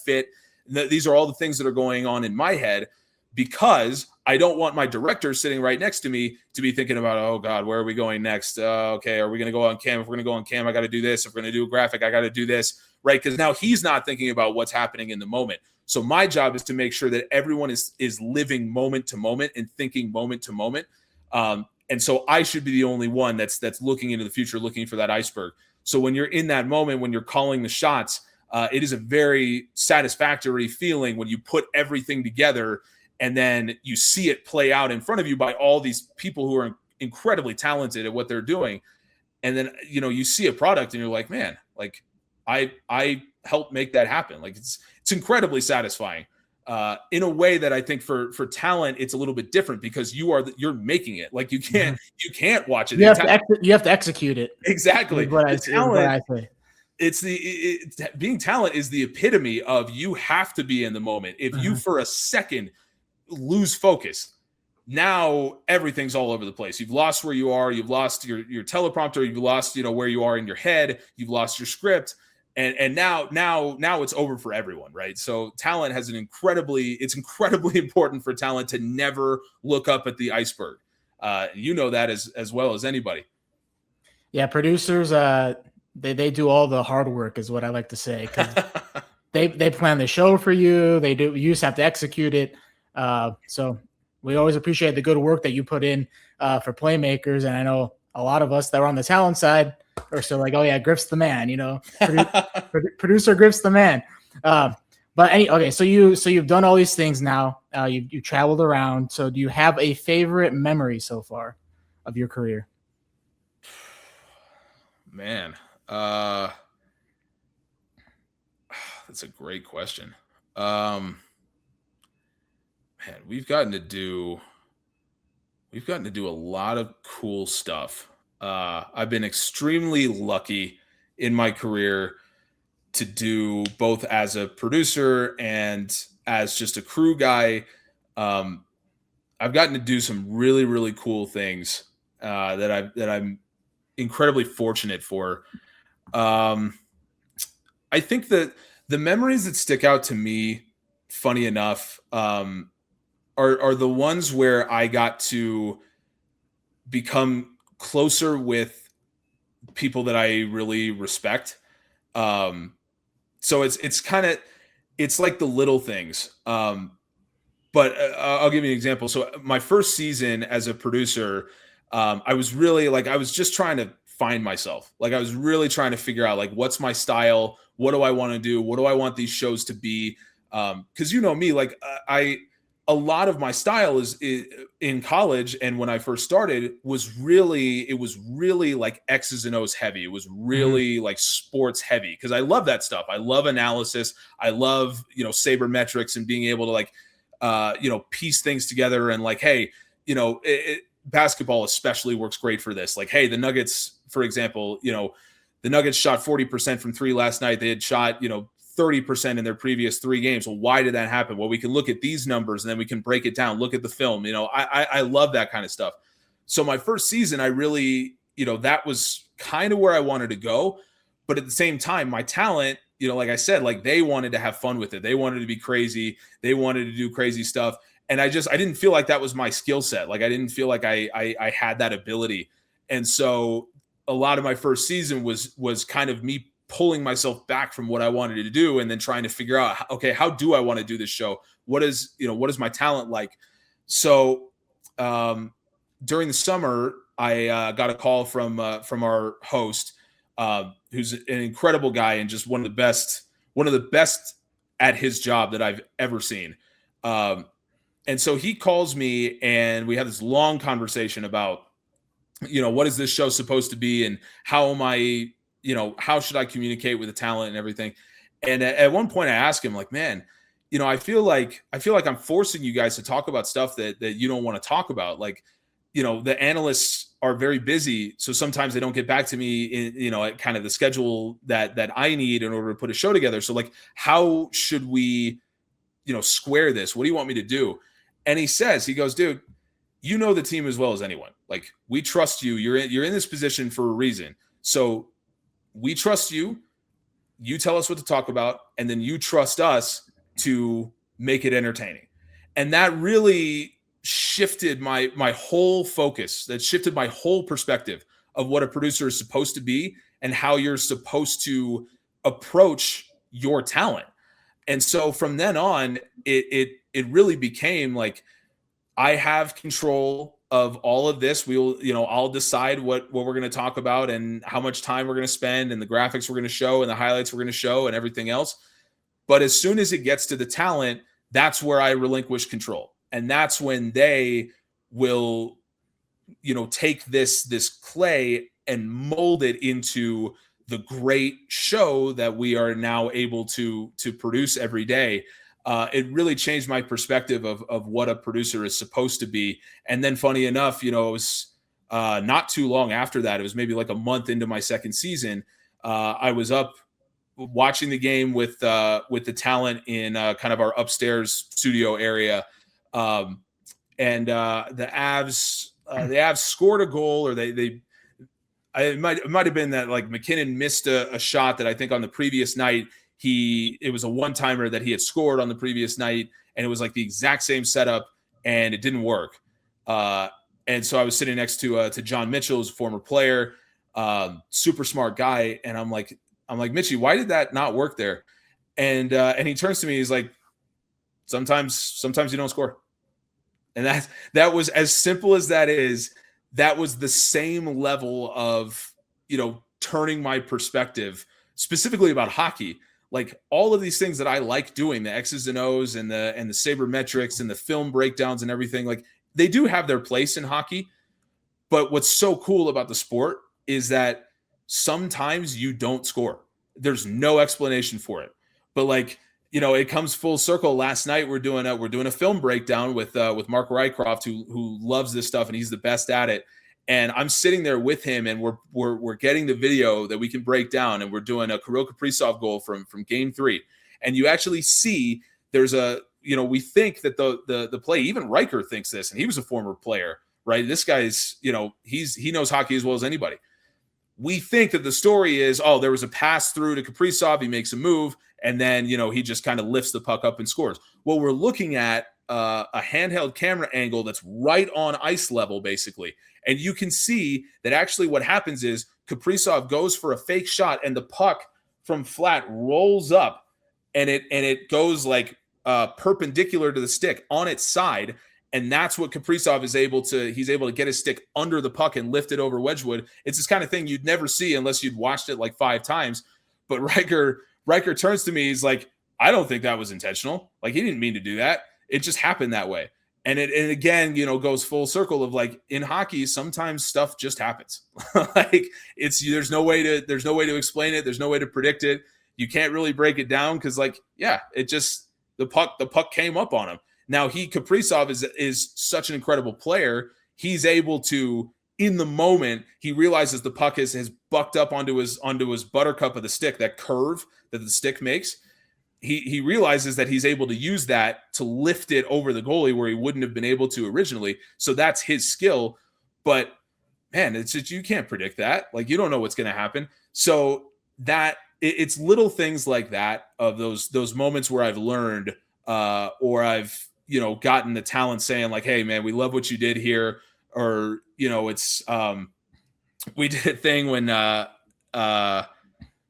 fit? These are all the things that are going on in my head because I don't want my director sitting right next to me to be thinking about, oh God, where are we going next? Okay, are we going to go on cam? If we're going to go on cam, I got to do this. If we're going to do a graphic, I got to do this, right? Because now he's not thinking about what's happening in the moment. So my job is to make sure that everyone is living moment to moment and thinking moment to moment. And so I should be the only one that's looking into the future, looking for that iceberg. So when you're in that moment, when you're calling the shots, it is a very satisfactory feeling when you put everything together and then you see it play out in front of you by all these people who are incredibly talented at what they're doing. And then, you see a product and you're like, man, like I helped make that happen. Like it's incredibly satisfying in a way that I think for talent, it's a little bit different because you're making it. Like you can't watch it. You have to execute it. Exactly. It's being talent is the epitome of you have to be in the moment. If you for a second lose focus, now everything's all over the place. You've lost where you are. You've lost your teleprompter. You've lost, where you are in your head. You've lost your script. And now it's over for everyone, right? So talent has it's incredibly important for talent to never look up at the iceberg. You know that as well as anybody. Yeah, producers, they do all the hard work is what I like to say. 'Cause they plan the show for you. You just have to execute it. So we always appreciate the good work that you put in for playmakers. And I know a lot of us that are on the talent side are still like, oh yeah, Griff's the man, producer Griff's the man. But okay, so you've done all these things now. You traveled around. So do you have a favorite memory so far of your career? Man, that's a great question. Man, we've gotten to do a lot of cool stuff. I've been extremely lucky in my career to do both as a producer and as just a crew guy. Um, I've gotten to do some really, really cool things that I'm incredibly fortunate for. Um, I think that the memories that stick out to me, funny enough, are the ones where I got to become closer with people that I really respect. Um, so it's kind of it's like the little things. But I'll give you an example. So my first season as a producer, I was really like I was just trying to find myself. Like I was really trying to figure out like what's my style, what do I want to do, what do I want these shows to be? Because you know me, like I a lot of my style is in college and when I first started it was really like X's and O's heavy. It was Mhm. really like sports heavy because I love that stuff. I love analysis. I love sabermetrics and being able to like piece things together and like, hey, basketball especially works great for this. Like, hey, the Nuggets, for example, the Nuggets shot 40% from three last night. They had shot, 30% in their previous 3 games. Well, why did that happen? Well, we can look at these numbers and then we can break it down, look at the film. I love that kind of stuff. So my first season, I really, that was kind of where I wanted to go. But at the same time, my talent, like I said, like they wanted to have fun with it. They wanted to be crazy. They wanted to do crazy stuff. And I didn't feel like that was my skill set. Like I didn't feel like I had that ability. And so a lot of my first season was kind of me pulling myself back from what I wanted to do and then trying to figure out, okay, how do I want to do this show? What is my talent like? So during the summer, I got a call from our host, who's an incredible guy and just one of the best at his job that I've ever seen. And so he calls me and we have this long conversation about, what is this show supposed to be and how am I, how should I communicate with the talent and everything. And at one point I asked him like, man, I feel like I'm forcing you guys to talk about stuff that you don't want to talk about. Like, the analysts are very busy. So sometimes they don't get back to me in, at kind of the schedule that I need in order to put a show together. So like, how should we, square this? What do you want me to do? And he goes, dude, you know the team as well as anyone. Like we trust you. You're in this position for a reason. So we trust you. You tell us what to talk about, and then you trust us to make it entertaining. And that really shifted my whole focus. That shifted my whole perspective of what a producer is supposed to be and how you're supposed to approach your talent. And so from then on, it really became like I have control of all of this. I'll decide what we're going to talk about and how much time we're going to spend and the graphics we're going to show and the highlights we're going to show and everything else. But as soon as it gets to the talent, that's where I relinquish control. And that's when they will, take this clay and mold it into the great show that we are now able to produce every day. It really changed my perspective of what a producer is supposed to be. And then, funny enough, it was not too long after that. It was maybe like a month into my second season. I was up watching the game with the talent in kind of our upstairs studio area, and the Avs scored a goal, or it might have been that like McKinnon missed a shot that I think on the previous night it was a one-timer that he had scored on the previous night, and it was like the exact same setup, and it didn't work. And so I was sitting next to John Mitchell, who's a former player, super smart guy, and I'm like, Mitchie, why did that not work there? And he turns to me, he's like, sometimes you don't score. And that was as simple as that is. That was the same level of, turning my perspective specifically about hockey. like all of these things that I like doing, the X's and O's and the sabermetrics and the film breakdowns and everything, like they do have their place in hockey. But what's so cool about the sport is that sometimes you don't score. There's no explanation for it. But like, it comes full circle. Last night we're doing a film breakdown with Mark Rycroft, who loves this stuff and he's the best at it. And I'm sitting there with him, and we're getting the video that we can break down, and we're doing a Kirill Kaprizov goal from Game 3, and you actually see there's we think that the play, even Riker thinks this, and he was a former player, right? This guy's he knows hockey as well as anybody. We think that the story is, there was a pass through to Kaprizov, he makes a move, and then he just kind of lifts the puck up and scores. Well, we're looking at a handheld camera angle that's right on ice level, basically. And you can see that actually what happens is Kaprizov goes for a fake shot, and the puck from flat rolls up, and it goes like perpendicular to the stick on its side. And that's what Kaprizov is able to get his stick under the puck and lift it over Wedgwood. It's this kind of thing you'd never see unless you'd watched it like 5 times. But Riker turns to me, he's like, I don't think that was intentional. Like, he didn't mean to do that. It just happened that way. And it again, goes full circle of like, in hockey, sometimes stuff just happens. Like, there's no way to explain it. There's no way to predict it. You can't really break it down because, like, yeah, it just, the puck came up on him. Now Kaprizov is such an incredible player. He's able to, in the moment, he realizes the puck has bucked up onto his buttercup of the stick, that curve that the stick makes. He realizes that he's able to use that to lift it over the goalie where he wouldn't have been able to originally. So that's his skill. But man, it's just, you can't predict that. Like, you don't know what's going to happen. So that it's little things like that, of those moments where I've learned or I've gotten the talent saying like, hey man, we love what you did here. Or it's we did a thing when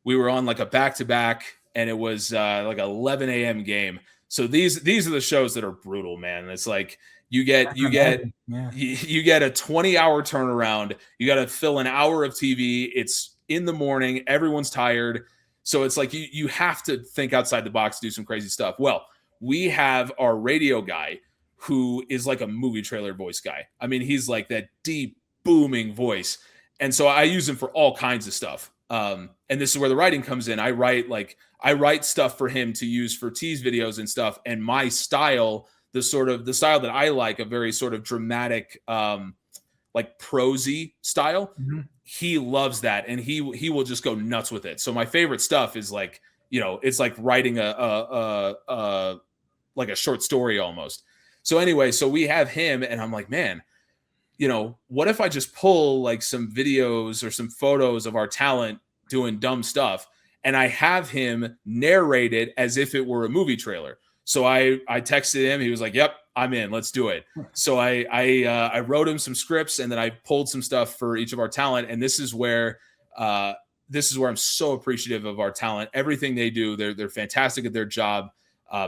we were on like a back-to-back, and it was like 11 a.m. game. So these are the shows that are brutal, man. It's like you get a 20-hour turnaround. You got to fill an hour of TV. It's in the morning. Everyone's tired. So it's like you have to think outside the box, do some crazy stuff. Well, we have our radio guy who is like a movie trailer voice guy. I mean, he's like that deep, booming voice. And so I use him for all kinds of stuff. And this is where the writing comes in. I write stuff for him to use for tease videos and stuff. And my style, the style that I like, a very sort of dramatic, like prosy style. Mm-hmm. He loves that. And he will just go nuts with it. So my favorite stuff is like, it's like writing a short story almost. So anyway, so we have him, and I'm like, man, what if I just pull like some videos or some photos of our talent doing dumb stuff, and I have him narrate it as if it were a movie trailer? So I texted him. He was like, yep, I'm in. Let's do it. So I wrote him some scripts, and then I pulled some stuff for each of our talent. And this is where I'm so appreciative of our talent. Everything they do, they're fantastic at their job.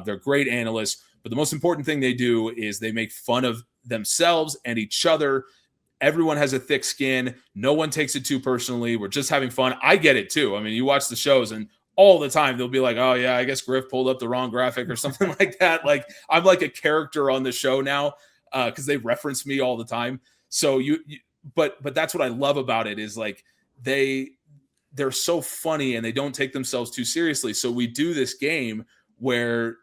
They're great analysts. But the most important thing they do is they make fun of themselves and each other. Everyone has a thick skin. No one takes it too personally. We're just having fun. I get it too. I mean, you watch the shows, and all the time they'll be like, oh yeah, I guess Griff pulled up the wrong graphic or something like that. Like, I'm like a character on the show now because they reference me all the time. So but that's what I love about it, is like they're so funny and they don't take themselves too seriously. So we do this game where,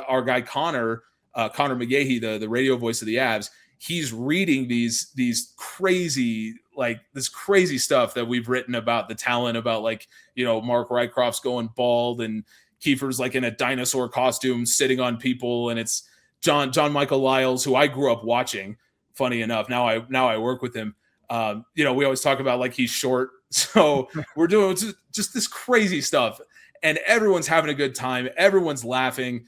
our guy Connor McGahey, the radio voice of the Avs, he's reading these crazy, like this crazy stuff that we've written about the talent, about like, Mark Rycroft's going bald and Kiefer's like in a dinosaur costume sitting on people. And it's John Michael Lyles, who I grew up watching, funny enough. Now I work with him. We always talk about like he's short. So we're doing just this crazy stuff. And everyone's having a good time. Everyone's laughing.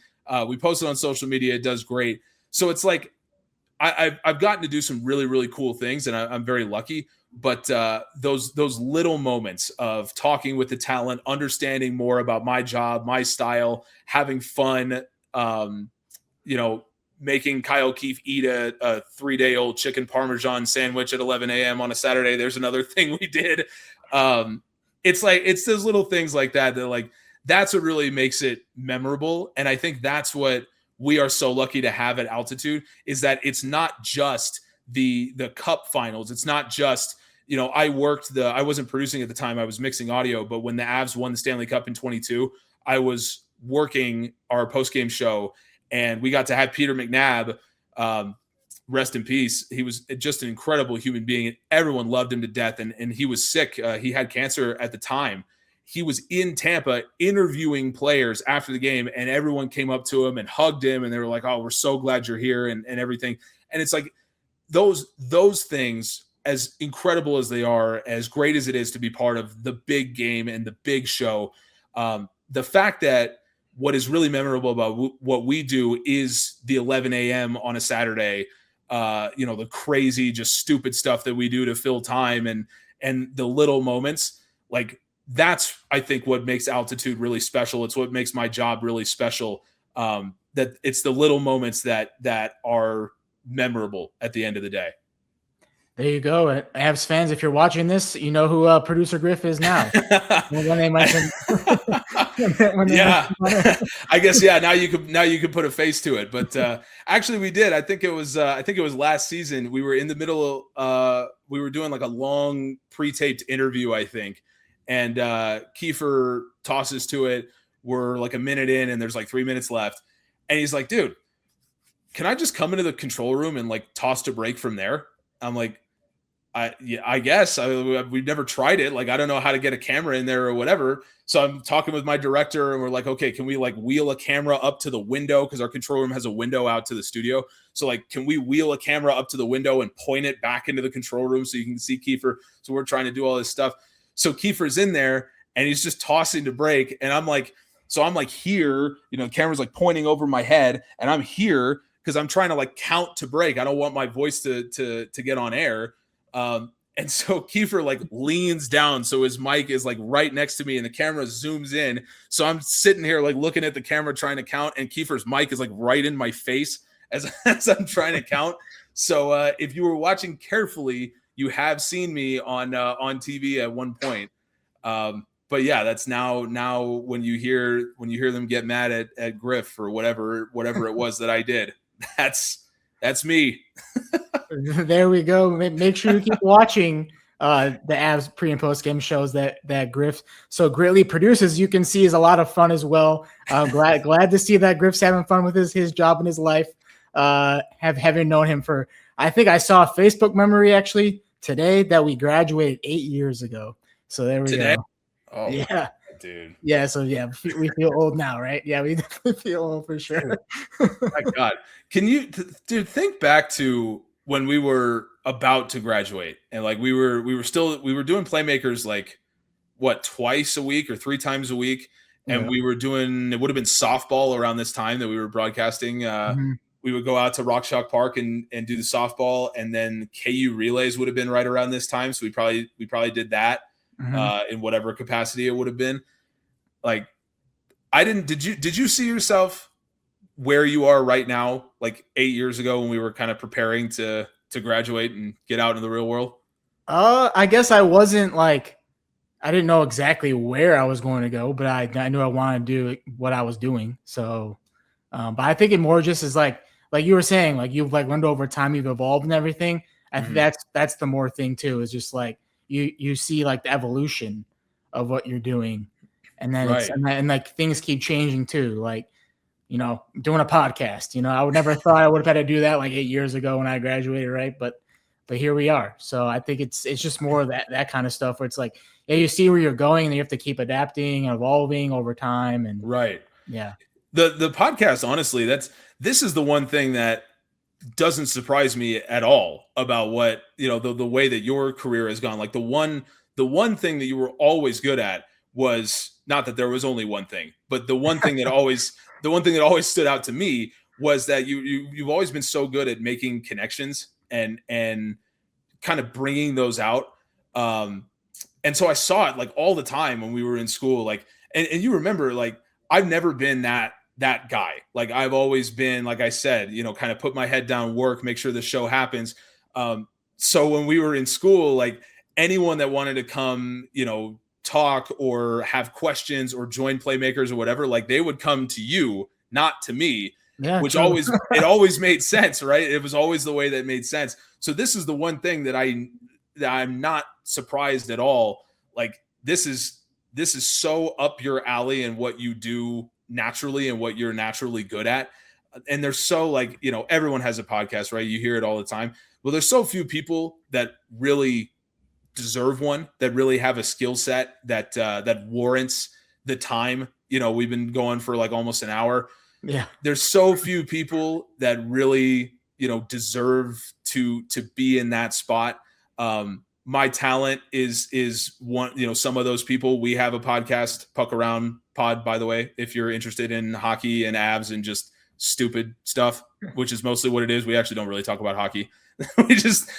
We post it on social media. It does great. So it's like I've gotten to do some really, really cool things, and I'm very lucky. But those little moments of talking with the talent, understanding more about my job, my style, having fun, making Kyle Keefe eat a 3-day-old chicken Parmesan sandwich at 11 a.m. on a Saturday. There's another thing we did. It's those little things like that like that's what really makes it memorable. And I think that's what we are so lucky to have at altitude, is that it's not just the cup finals. It's not just, I wasn't producing at the time, I was mixing audio, but when the Avs won the Stanley Cup in 22, I was working our post-game show, and we got to have Peter McNabb, rest in peace. He was just an incredible human being, and everyone loved him to death. And he was sick. He had cancer at the time. He was in Tampa interviewing players after the game, and everyone came up to him and hugged him, and they were like, "Oh, we're so glad you're here," and everything. And it's like those things, as incredible as they are, as great as it is to be part of the big game and the big show, the fact that what is really memorable about what we do is the 11 a.m. on a Saturday, the crazy, just stupid stuff that we do to fill time, and the little moments, like that's, I think, what makes altitude really special. It's what makes my job really special. That it's the little moments that are memorable at the end of the day. There you go. Avs fans, if you're watching this, you know who producer Griff is now. when they mention, I guess, now you could put a face to it. But actually, we did. I think it was last season. We were in the middle. We were doing like a long pre-taped interview, I think, and Kiefer tosses to it. We're like a minute in, and there's like 3 minutes left, and he's like, "Dude, can I just come into the control room and like toss to break from there?" I'm like, I guess. We've never tried it. Like, I don't know how to get a camera in there or whatever. So I'm talking with my director, and we're like, okay, can we like wheel a camera up to the window? Because our control room has a window out to the studio. So like, can we wheel a camera up to the window and point it back into the control room so you can see Kiefer? So we're trying to do all this stuff. So Kiefer's in there, and he's just tossing to break. And I'm like here, the camera's like pointing over my head, and I'm here because I'm trying to like count to break. I don't want my voice to get on air. And so Kiefer like leans down, so his mic is like right next to me, and the camera zooms in. So I'm sitting here like looking at the camera trying to count, and Kiefer's mic is like right in my face as I'm trying to count. So if you were watching carefully, you have seen me on TV at one point. But yeah, that's now when you hear them get mad at Griff for whatever it was that I did, that's me. There we go. Make sure you keep watching the Avs pre and post game shows that Griff so greatly produces. You can see is a lot of fun as well. Glad to see that Griff's having fun with his job and his life. Having known him for, I think I saw a Facebook memory actually today that we graduated 8 years ago. So there we go. Oh yeah, dude. Yeah. So yeah, we feel old now, right? Yeah, we definitely feel old for sure. My God, can you, dude, think back to when we were about to graduate, and like we were doing Playmakers like what, twice a week or 3 times a week, and we were doing, it would have been softball around this time that we were broadcasting. We would go out to Rock Chalk Park and do the softball, and then KU relays would have been right around this time, so we probably did that in whatever capacity it would have been. Like, did you see yourself where you are right now, like 8 years ago when we were kind of preparing to graduate and get out into the real world? I guess I wasn't like, I didn't know exactly where I was going to go, but I knew I wanted to do what I was doing. So, but I think it more just is like you were saying, like you've like learned over time, you've evolved and everything. I think that's the more thing too, is just like you see like the evolution of what you're doing. And then and like things keep changing too. Like, doing a podcast, I would never thought I would have had to do that like 8 years ago when I graduated. Right. But here we are. So I think it's just more of that kind of stuff where it's like, yeah, you see where you're going and you have to keep adapting and evolving over time. And yeah, the podcast, honestly, this is the one thing that doesn't surprise me at all about what, the way that your career has gone. Like the one thing that you were always good at was, not that there was only one thing, but the one thing that always stood out to me was that you've always been so good at making connections and kind of bringing those out. And so I saw it like all the time when we were in school, like, and you remember, like, I've never been that guy. Like, I've always been, like I said, kind of put my head down, work, make sure the show happens. So when we were in school, like anyone that wanted to come, talk or have questions or join playmakers or whatever, like they would come to you, not to me, which true. it always made sense, right? It was always the way that made sense. So this is the one thing that I'm not surprised at all. Like this is so up your alley and what you do naturally and what you're naturally good at. And there's so like, everyone has a podcast, right? You hear it all the time. Well, there's so few people that really deserve one, that really have a skill set that warrants the time. We've been going for like almost an hour. Yeah. There's so few people that really, deserve to be in that spot. My talent is one, some of those people. We have a podcast, Puck Around Pod, by the way, if you're interested in hockey and Avs and just stupid stuff, which is mostly what it is. We actually don't really talk about hockey.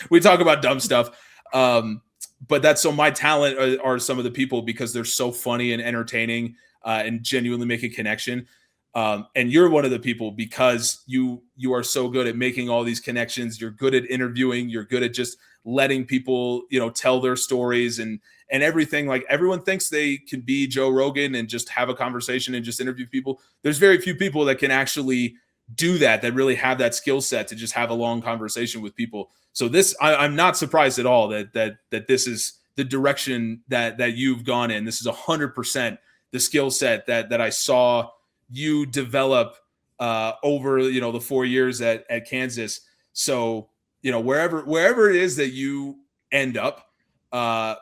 we talk about dumb stuff. But that's so my talent are some of the people because they're so funny and entertaining and genuinely make a connection. And you're one of the people because you are so good at making all these connections. You're good at interviewing. You're good at just letting people, tell their stories and everything. Like everyone thinks they can be Joe Rogan and just have a conversation and just interview people. There's very few people that can actually do that really have that skill set to just have a long conversation with people. So I'm not surprised at all that this is the direction that you've gone in. This is 100% the skill set that I saw you develop over the 4 years at Kansas. So wherever it is that you end up,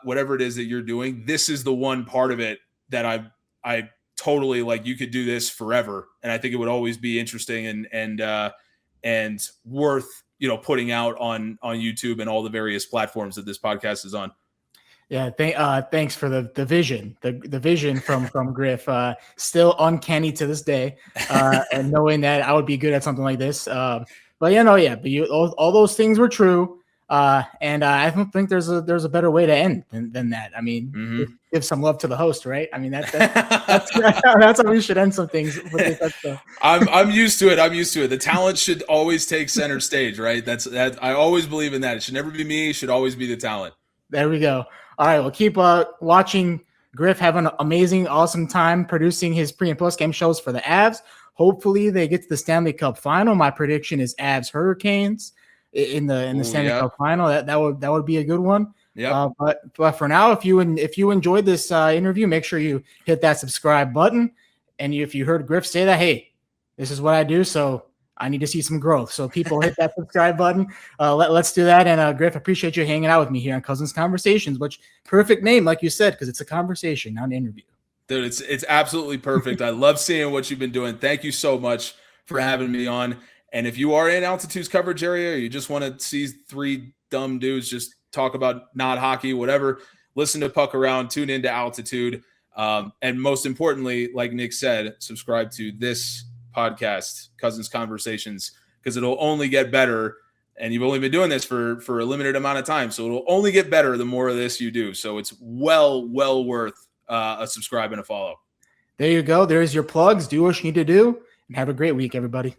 whatever it is that you're doing, this is the one part of it that I totally like. You could do this forever, and I think it would always be interesting and worth putting out on YouTube and all the various platforms that this podcast is on. Yeah, thanks for the vision. The vision from Griff, still uncanny to this day, and knowing that I would be good at something like this. But all those things were true, and I don't think there's a better way to end than that. I mean, give some love to the host, right? I mean that's that's how we should end some things. I'm used to it. The talent should always take center stage, right? I always believe in that. It should never be me. It should always be the talent. There we go. All right, well, keep watching Griff have an amazing, awesome time producing his pre- and post-game shows for the Avs. Hopefully, they get to the Stanley Cup final. My prediction is Avs Hurricanes in the Stanley Cup final. That would be a good one. Yeah. But for now, if you enjoyed this interview, make sure you hit that subscribe button. And if you heard Griff say that, hey, this is what I do, so I need to see some growth. So people hit that subscribe button. Let's do that. And Griff, appreciate you hanging out with me here on Cousins Conversations, which perfect name, like you said, because it's a conversation, not an interview. Dude, it's absolutely perfect. I love seeing what you've been doing. Thank you so much for having me on. And if you are in Altitude's coverage area, or you just want to see three dumb dudes just talk about not hockey, whatever, listen to Puck Around, tune into Altitude. And most importantly, like Nick said, subscribe to this podcast, Cousins Conversations, because it'll only get better. And you've only been doing this for a limited amount of time, so it'll only get better the more of this you do. So it's well worth a subscribe and a follow. There you go. There's your plugs. Do what you need to do, and have a great week, everybody.